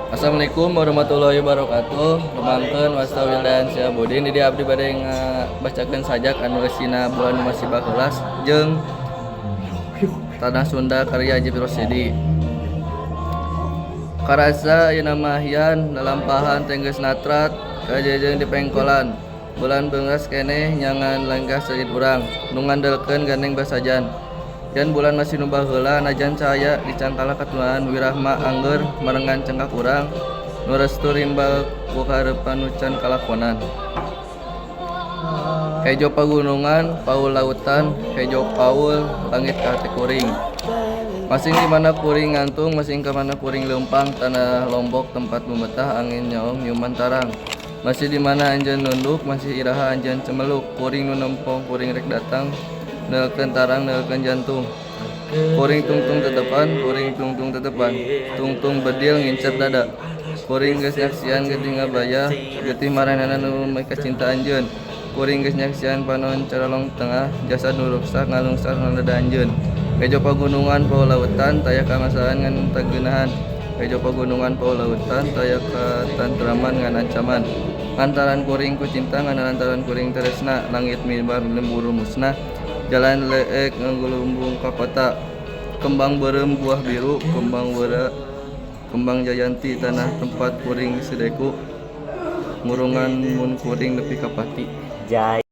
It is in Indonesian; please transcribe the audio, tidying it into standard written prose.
Assalamualaikum warahmatullahi wabarakatuh. Rumangkeun wasta Wildan Syahbudin di abdi bade ngabacakeun sajak anu eusina bulan masih baheula jeung Tanah Sunda karya Ajip Rosidi. Karasa yeuna mahyan lalampahan tenggeus natrat kajejeung di pengkolan. Bulan beungeus keneh nyangan lenggah seuit urang nu ngandelkeun gandeng basajan. Dan bulan masih nu baheula najan cahaya dicangkala katunan wirahma angger marengan cengkak urang nu restu rimbal ku hareupan nu can kalakonan. Hejo pagunungan, paul lautan, hejo paul langit ka hati kuring. Masing di mana kuring ngantung, masing ka mana kuring leumpang, tanah Lombok tempat memetah angin nyaong nyuman tarang. Masih di mana anjeun nunduk, masih iraha anjeun cemeluk, kuring nu nempong, kuring rek datang, neulkeun tarang, neulkeun jantung. Kuring tungtung tetepan, kuring tungtung tetepan, tungtung bedil ngincer dada. Kuring geus nyaksian geuting ngabaya, getih maranana nu make cinta anjeun. Kuring geus nyaksian panon caralong tengah, jasad nu ruksak ngalungsar naleda anjeun. Hejo pagunungan paul lautan, taya kamasaan ngan tageunahan. Hejo pagunungan paul lautan, taya katantraman ngan ancaman. Lantaran kuring ku cinta ngan lantaran kuring tresna, langit mimbar lemburu musnah. Jalan leek ngagulumbung ka kota, kembang beureum buah biru, kembang weura, kembang jayanti tanah tempat kuring sideku, ngurungan mun kuring nepi ka pati. Jai.